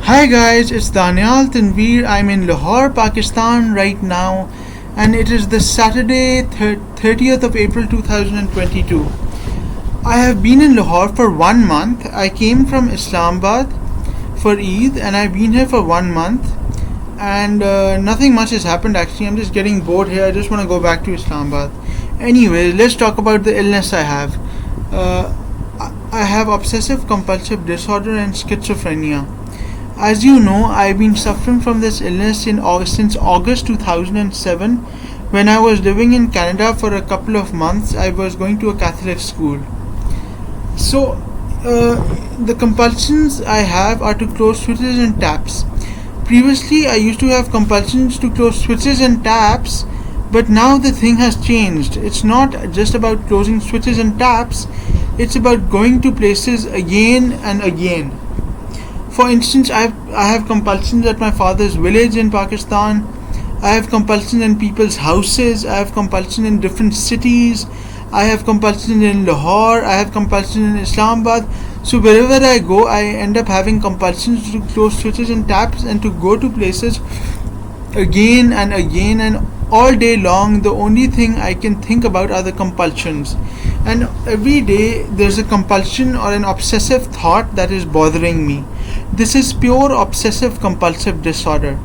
Hi guys, it's Danial, Tanvir. I'm in Lahore, Pakistan right now, and it is the Saturday 30th of April 2022. I have been in Lahore for 1 month. I came from Islamabad for Eid and I've been here for 1 month, and nothing much has happened actually. I'm just getting bored here. I just want to go back to Islamabad. Anyway, let's talk about the illness I have. Uh, I have obsessive compulsive disorder and schizophrenia. As you know, I've been suffering from this illness since August 2007. When I was living in Canada for a couple of months, I was going to a Catholic school. So, the compulsions I have are to close switches and taps. Previously, I used to have compulsions to close switches and taps, but now the thing has changed. It's not just about closing switches and taps, it's about going to places again and again. For instance, I have compulsions at my father's village in Pakistan. I have compulsions in people's houses. I have compulsions in different cities. I have compulsions in Lahore. I have compulsions in Islamabad. So wherever I go, I end up having compulsions to close switches and taps and to go to places again and again, and all day long the only thing I can think about are the compulsions. And every day there's a compulsion or an obsessive thought that is bothering me. This is pure obsessive compulsive disorder.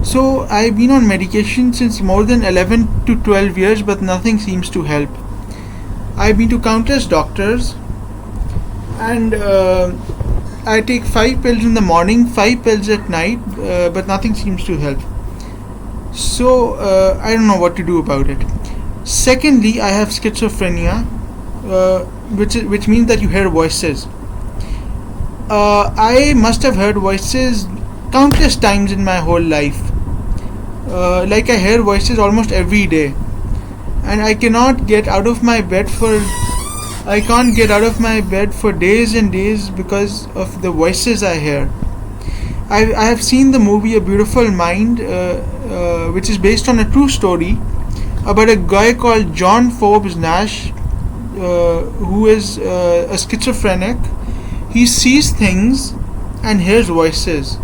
So I've been on medication since more than 11 to 12 years, but nothing seems to help. I've been to countless doctors, and I take 5 pills in the morning, 5 pills at night, but nothing seems to help. So I don't know what to do about it. Secondly, I have schizophrenia, which means that you hear voices. I must have heard voices countless times in my whole life. Like I hear voices almost every day, and I can't get out of my bed for days and days because of the voices I hear. I have seen the movie A Beautiful Mind, which is based on a true story about a guy called John Forbes Nash, who is a schizophrenic. He sees things and hears voices,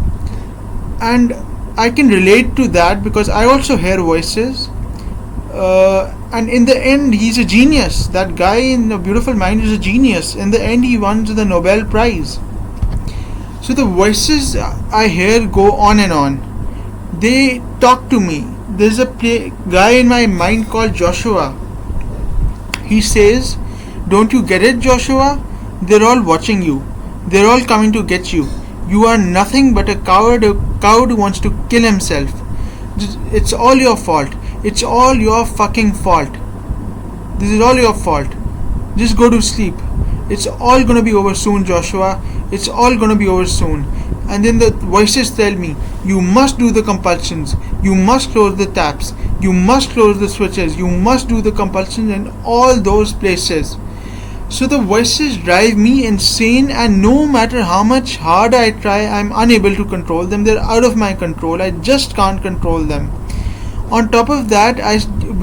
and I can relate to that because I also hear voices. And in the end, he's a genius. That guy in A Beautiful Mind is a genius. In the end, he won the Nobel Prize. So the voices I hear go on and on. They talk to me. There's a guy in my mind called Joshua. He says, "Don't you get it, Joshua? They're all watching you. They're all coming to get you. You are nothing but a coward who wants to kill himself. It's all your fault. It's all your fucking fault. This is all your fault. Just go to sleep. It's all gonna be over soon, Joshua. It's all gonna be over soon." And then the voices tell me, "You must do the compulsions. You must close the taps. You must close the switches. You must do the compulsions in all those places." So the voices drive me insane, and no matter how much hard I try, I'm unable to control them. They're out of my control. I just can't control them. On top of that,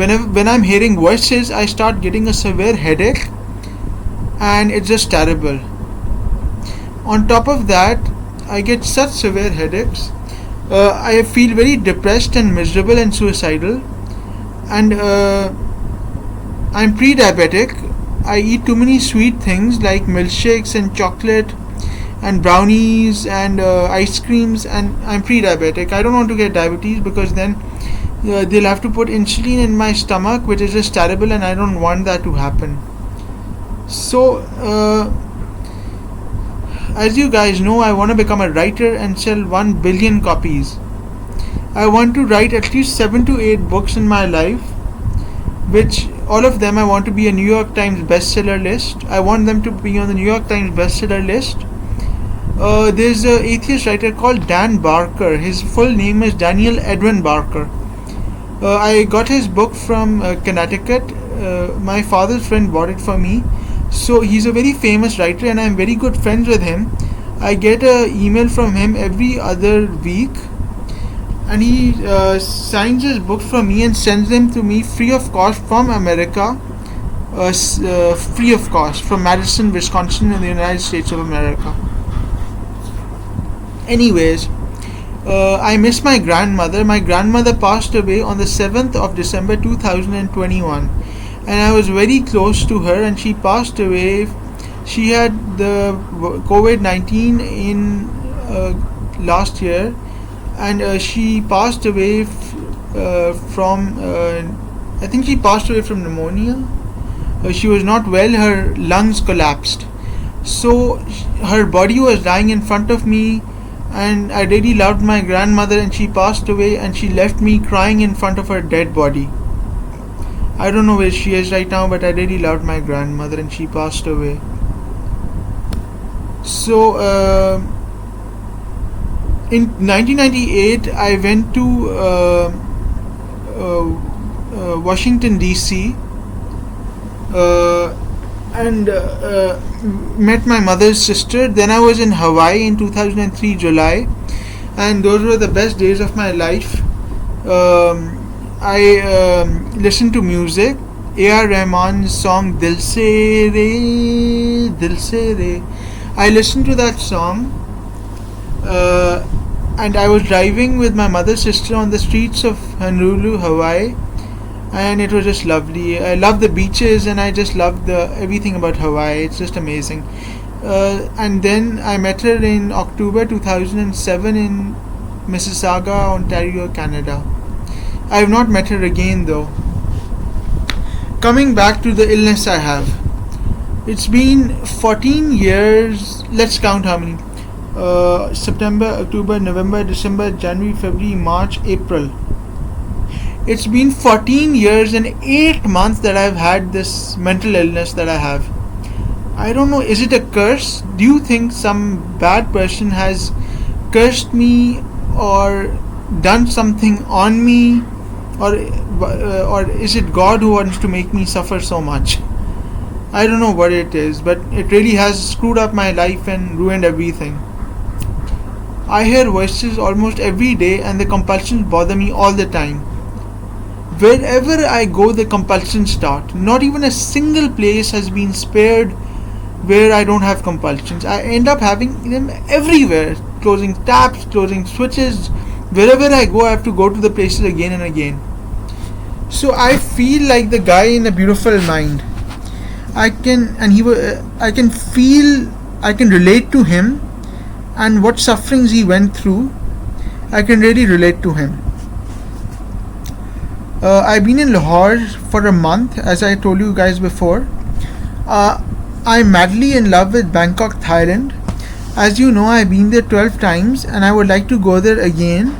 when I'm hearing voices, I start getting a severe headache, and it's just terrible. On top of that, I get such severe headaches. I feel very depressed and miserable and suicidal, and I'm pre-diabetic. I eat too many sweet things like milkshakes and chocolate and brownies and ice creams, and I'm pre-diabetic. I don't want to get diabetes because then they'll have to put insulin in my stomach, which is just terrible, and I don't want that to happen. So as you guys know, I want to become a writer and sell 1 billion copies. I want to write at least 7 to 8 books in my life, which all of them I want to be a New York Times bestseller list. I want them to be on the New York Times bestseller list. There's an atheist writer called Dan Barker. His full name is Danial Edwin Barker. I got his book from Connecticut. My father's friend bought it for me. So he's a very famous writer, and I'm very good friends with him. I get an email from him every other week, and he signs his books for me and sends them to me free of cost from America, free of cost from Madison, Wisconsin in the United States of America. Anyways, I miss my grandmother. My grandmother passed away on the 7th of December 2021, and I was very close to her, and she passed away. She had the COVID-19 in last year, and she passed away from I think she passed away from pneumonia. She was not well, her lungs collapsed. So her body was dying in front of me, and I really loved my grandmother, and she passed away, and she left me crying in front of her dead body. I don't know where she is right now, but I really loved my grandmother, and she passed away. So in 1998 I went to Washington DC, and met my mother's sister. Then I was in Hawaii in 2003 July, and those were the best days of my life. I listened to music. A.R. Rahman's song Dil Se Re, Dil Se Re. I listened to that song, and I was driving with my mother's sister on the streets of Honolulu, Hawaii, and it was just lovely. I love the beaches, and I just loved everything about Hawaii. It's just amazing. And then I met her in October 2007 in Mississauga, Ontario, Canada. I have not met her again though. Coming back to the illness I have. It's been 14 years. Let's count how many. September, October, November, December, January, February, March, April. It's been 14 years and 8 months that I've had this mental illness that I have. I don't know, is it a curse? Do you think some bad person has cursed me or done something on me? Or is it God who wants to make me suffer so much? I don't know what it is, but it really has screwed up my life and ruined everything. I hear voices almost every day, and the compulsions bother me all the time. Wherever I go, the compulsions start. Not even a single place has been spared where I don't have compulsions. I end up having them everywhere. Closing taps, closing switches. Wherever I go, I have to go to the places again and again. So I feel like the guy in A Beautiful Mind. I can relate to him, and what sufferings he went through. I can really relate to him. I've been in Lahore for a month, as I told you guys before. I'm madly in love with Bangkok, Thailand. As you know, I've been there 12 times, and I would like to go there again.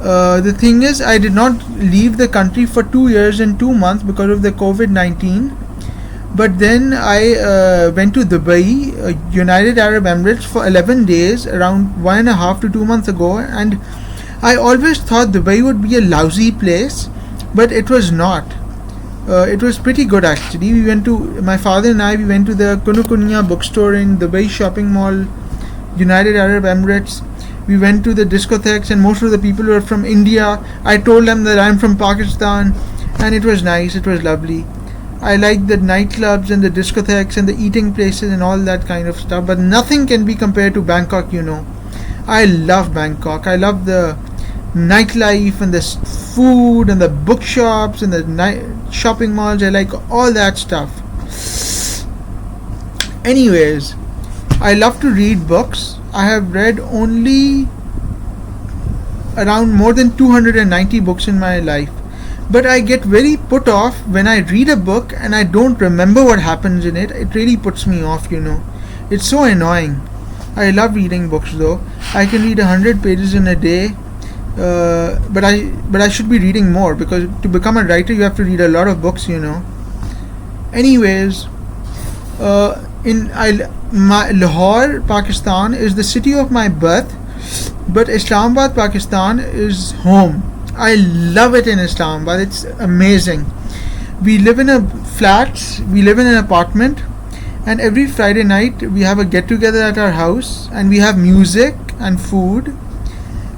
The thing is, I did not leave the country for 2 years and 2 months because of the COVID-19. But then I went to Dubai, United Arab Emirates, for 11 days, around 1.5 to 2 months ago. And I always thought Dubai would be a lousy place, but it was not. It was pretty good actually. My father and I went to the Kunukunya bookstore in Dubai shopping mall, United Arab Emirates. We went to the discotheques, and most of the people were from India. I told them that I'm from Pakistan, and it was nice, it was lovely. I like the nightclubs and the discotheques and the eating places and all that kind of stuff, but nothing can be compared to Bangkok, you know. I love Bangkok. I love the nightlife and the food and the bookshops and the shopping malls. I like all that stuff. Anyways, I love to read books. I have read only around more than 290 books in my life. But I get very put off when I read a book and I don't remember what happens in it. It really puts me off, you know. It's so annoying. I love reading books though. I can read 100 pages in a day. But I should be reading more, because to become a writer you have to read a lot of books, you know. Anyways, Lahore, Pakistan is the city of my birth, but Islamabad, Pakistan is home. I love it in Islamabad. It's amazing. We live in a flat, we live in an apartment, and every Friday night we have a get together at our house, and we have music and food,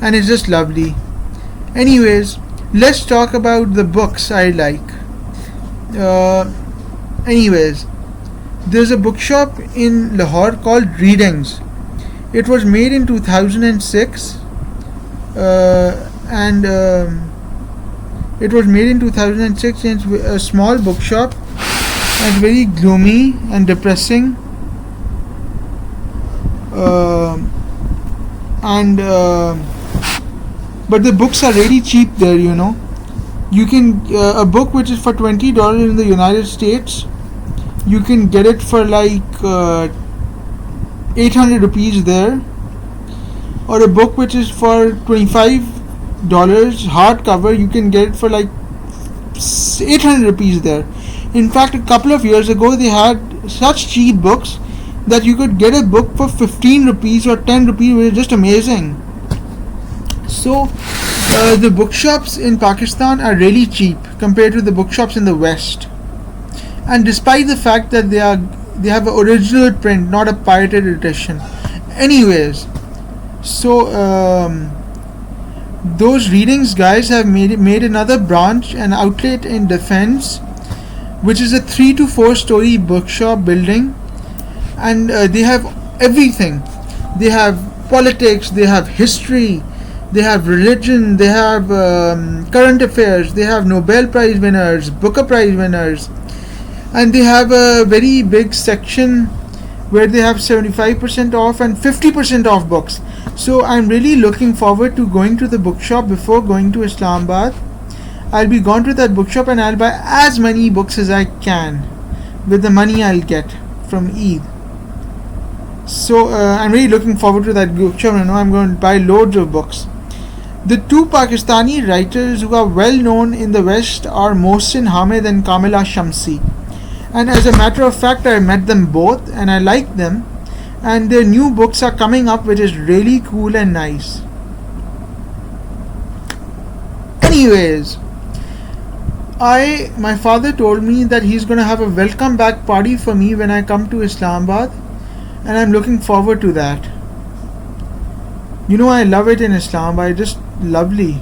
and it's just lovely. Anyways, let's talk about the books I like. Anyways, there's a bookshop in Lahore called Readings. It was made in 2006, and it was made in 2006 in a small bookshop, and very gloomy and depressing. And But the books are really cheap there. You can a book which is for $20 in the United States, you can get it for like 800 rupees there. Or a book which is for $25 hardcover, you can get it for like 800 rupees there. In fact, a couple of years ago they had such cheap books that you could get a book for 15 rupees or 10 rupees, which is just amazing. So the bookshops in Pakistan are really cheap compared to the bookshops in the West, and despite the fact that they have an original print, not a pirated edition. Anyways, so those readings, guys, have made another branch, an outlet in Defense, which is a 3 to 4 story bookshop building, and they have everything. They have politics, they have history, they have religion, they have current affairs, they have Nobel Prize winners, Booker Prize winners, and they have a very big section where they have 75% off and 50% off books. So I'm really looking forward to going to the bookshop before going to Islamabad. I'll be gone to that bookshop and I'll buy as many books as I can with the money I'll get from Eid. So I'm really looking forward to that bookshop. I'm going to buy loads of books. The two Pakistani writers who are well known in the West are Mohsin Hamid and Kamila Shamsi. And as a matter of fact, I met them both and I like them. And their new books are coming up, which is really cool and nice. Anyways, my father told me that he's going to have a welcome back party for me when I come to Islamabad, and I'm looking forward to that. I love it in Islamabad. Just lovely.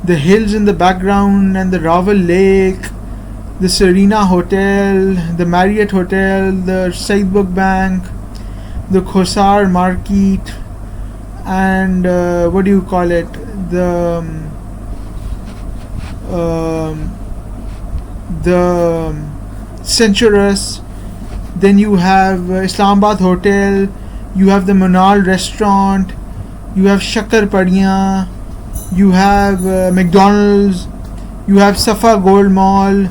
The hills in the background and the Rawal Lake, the Serena Hotel, the Marriott Hotel, the Saidbuk Bank, the Khosar Market, and the Centurus. Then you have Islamabad Hotel, you have the Munal Restaurant, you have Shakar Padiyan, you have McDonald's, you have Safa Gold Mall,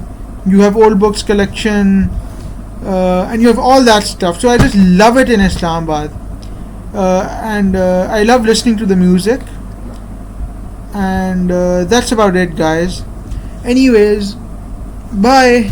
you have Old Books Collection, and you have all that stuff. So I just love it in Islamabad, and I love listening to the music, and that's about it, guys. Anyways, bye.